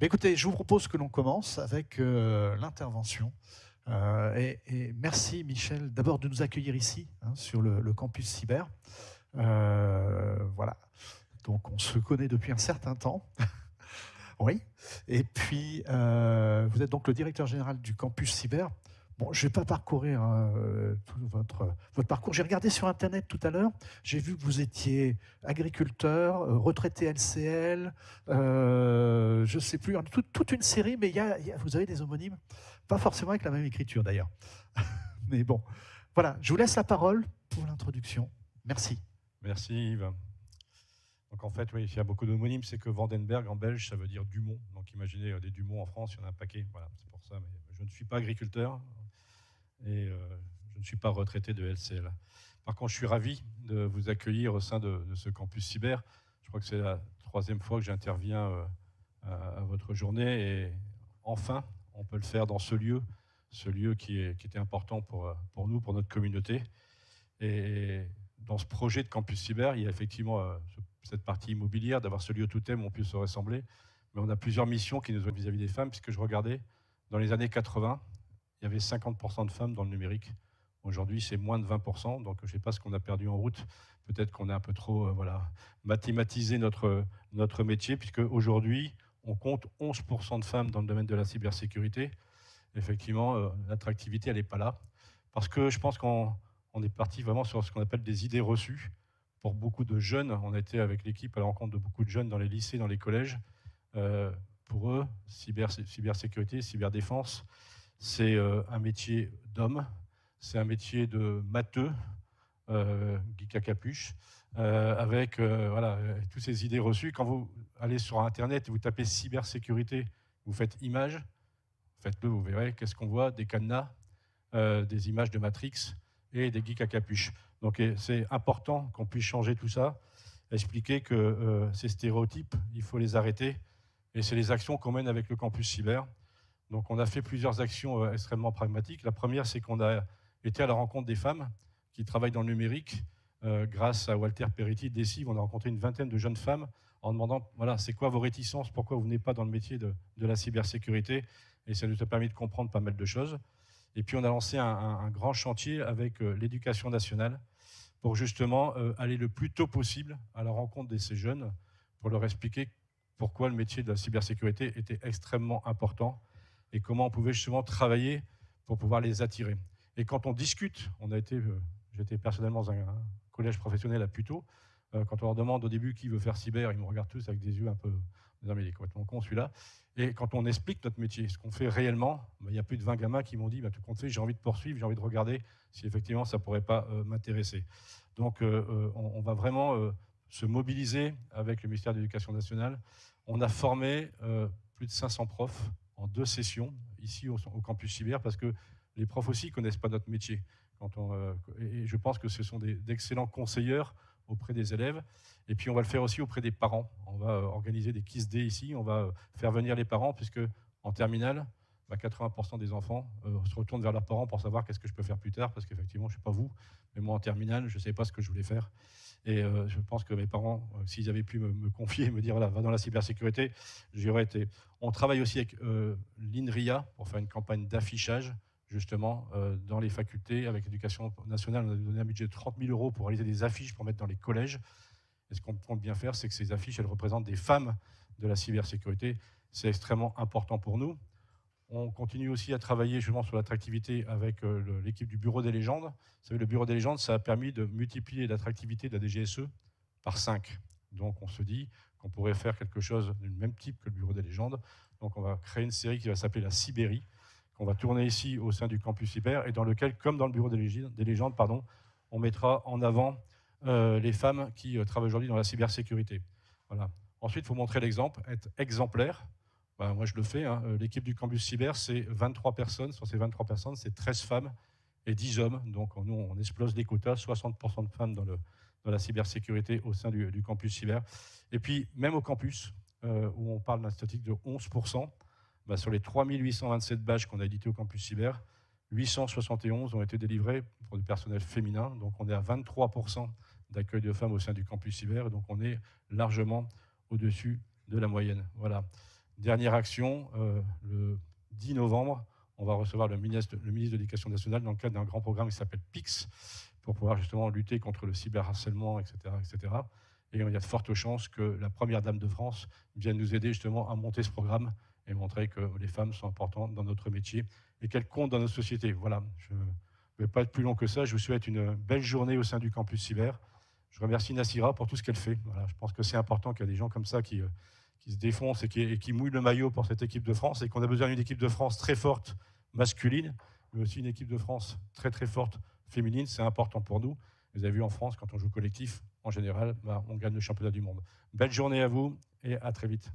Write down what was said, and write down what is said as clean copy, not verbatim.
Écoutez, je vous propose que l'on commence avec l'intervention. Et merci Michel d'abord de nous accueillir ici, sur le campus cyber. Voilà, donc on se connaît depuis un certain temps. Oui, et puis vous êtes donc le directeur général du campus cyber. Bon, je ne vais pas parcourir tout votre parcours. J'ai regardé sur Internet tout à l'heure. J'ai vu que vous étiez agriculteur, retraité LCL, je ne sais plus, toute une série, mais vous avez des homonymes, pas forcément avec la même écriture d'ailleurs. Mais bon, voilà, je vous laisse la parole pour l'introduction. Merci. Merci Yves. Donc en fait, oui, il y a beaucoup d'homonymes, c'est que Vandenberg en belge, ça veut dire Dumont. Donc imaginez des Dumont en France, il y en a un paquet. Voilà, c'est pour ça. Mais je ne suis pas agriculteur et je ne suis pas retraité de LCL. Par contre, je suis ravi de vous accueillir au sein de ce campus cyber. Je crois que c'est la troisième fois que j'interviens à votre journée et enfin, on peut le faire dans ce lieu qui était important pour nous, pour notre communauté. Et dans ce projet de campus cyber, il y a effectivement cette partie immobilière, d'avoir ce lieu totem où on puisse se ressembler. Mais on a plusieurs missions qui nous ont vis-à-vis des femmes, puisque je regardais, dans les années 80, il y avait 50% de femmes dans le numérique. Aujourd'hui, c'est moins de 20%, donc je ne sais pas ce qu'on a perdu en route. Peut-être qu'on a un peu trop mathématisé notre métier, puisque aujourd'hui, on compte 11% de femmes dans le domaine de la cybersécurité. Effectivement, l'attractivité, elle n'est pas là. Parce que je pense qu'on est parti vraiment sur ce qu'on appelle des idées reçues. Pour beaucoup de jeunes, on a été avec l'équipe à la rencontre de beaucoup de jeunes dans les lycées, dans les collèges. Pour eux, cybersécurité, cyberdéfense, c'est un métier d'homme, c'est un métier de matheux, geek à capuche, avec toutes ces idées reçues. Quand vous allez sur Internet et vous tapez cybersécurité, vous faites image, faites-le, vous verrez, qu'est-ce qu'on voit? Des cadenas, des images de Matrix et des geeks à capuche. Donc c'est important qu'on puisse changer tout ça, expliquer que ces stéréotypes, il faut les arrêter. Et c'est les actions qu'on mène avec le campus cyber. Donc on a fait plusieurs actions extrêmement pragmatiques. La première, c'est qu'on a été à la rencontre des femmes qui travaillent dans le numérique. Grâce à Walter Peretti d'ESIV, on a rencontré une vingtaine de jeunes femmes en demandant, voilà, c'est quoi vos réticences, pourquoi vous venez pas dans le métier de la cybersécurité? Et ça nous a permis de comprendre pas mal de choses. Et puis on a lancé un grand chantier avec l'éducation nationale pour justement aller le plus tôt possible à la rencontre de ces jeunes pour leur expliquer pourquoi le métier de la cybersécurité était extrêmement important et comment on pouvait justement travailler pour pouvoir les attirer. Et quand on discute, j'étais personnellement dans un collège professionnel à Puteaux, quand on leur demande au début qui veut faire cyber, ils me regardent tous avec des yeux un peu, non mais il est complètement con celui-là. Et quand on explique notre métier, ce qu'on fait réellement, il y a plus de 20 gamins qui m'ont dit, tout compte fait, j'ai envie de poursuivre, j'ai envie de regarder si effectivement ça ne pourrait pas m'intéresser. Donc on va vraiment se mobiliser avec le ministère de l'Éducation nationale. On a formé plus de 500 profs en 2 sessions ici au campus cyber parce que les profs aussi ne connaissent pas notre métier. Et je pense que ce sont d'excellents conseilleurs auprès des élèves. Et puis on va le faire aussi auprès des parents. On va organiser des Kiss Day ici, on va faire venir les parents puisque en terminale, 80% des enfants se retournent vers leurs parents pour savoir qu'est-ce que je peux faire plus tard parce qu'effectivement, je ne sais pas vous, mais moi en terminale, je ne savais pas ce que je voulais faire. Et je pense que mes parents, s'ils avaient pu me confier et me dire, voilà, va dans la cybersécurité, j'y aurais été. On travaille aussi avec l'INRIA pour faire une campagne d'affichage, justement, dans les facultés. Avec l'Éducation nationale, on a donné un budget de 30 000 € pour réaliser des affiches pour mettre dans les collèges. Et ce qu'on compte bien faire, c'est que ces affiches, elles représentent des femmes de la cybersécurité. C'est extrêmement important pour nous. On continue aussi à travailler justement sur l'attractivité avec l'équipe du Bureau des légendes. Vous savez, le Bureau des légendes, ça a permis de multiplier l'attractivité de la DGSE par 5. Donc on se dit qu'on pourrait faire quelque chose du même type que le Bureau des légendes. Donc on va créer une série qui va s'appeler la Sibérie, qu'on va tourner ici au sein du campus cyber et dans lequel, comme dans le Bureau des légendes, on mettra en avant les femmes qui travaillent aujourd'hui dans la cybersécurité. Voilà. Ensuite, il faut montrer l'exemple, être exemplaire. Moi, je le fais. L'équipe du campus cyber, c'est 23 personnes. Sur ces 23 personnes, c'est 13 femmes et 10 hommes. Donc, nous, on explose les quotas, 60% de femmes dans la cybersécurité au sein du campus cyber. Et puis, même au campus, où on parle d'un statistique de 11%, sur les 3827 badges qu'on a édités au campus cyber, 871 ont été délivrés pour du personnel féminin. Donc, on est à 23% d'accueil de femmes au sein du campus cyber. Donc, on est largement au-dessus de la moyenne. Voilà. Dernière action, le 10 novembre, on va recevoir le ministre de l'Éducation nationale dans le cadre d'un grand programme qui s'appelle PIX, pour pouvoir justement lutter contre le cyberharcèlement, etc., etc. Et il y a de fortes chances que la première dame de France vienne nous aider justement à monter ce programme et montrer que les femmes sont importantes dans notre métier et qu'elles comptent dans notre société. Voilà, je ne vais pas être plus long que ça. Je vous souhaite une belle journée au sein du campus cyber. Je remercie Nassira pour tout ce qu'elle fait. Voilà, je pense que c'est important qu'il y ait des gens comme ça qui se défoncent et qui mouillent le maillot pour cette équipe de France, et qu'on a besoin d'une équipe de France très forte masculine, mais aussi une équipe de France très très forte féminine. C'est important pour nous. Vous avez vu en France, quand on joue collectif, en général, on gagne le championnat du monde. Belle journée à vous et à très vite.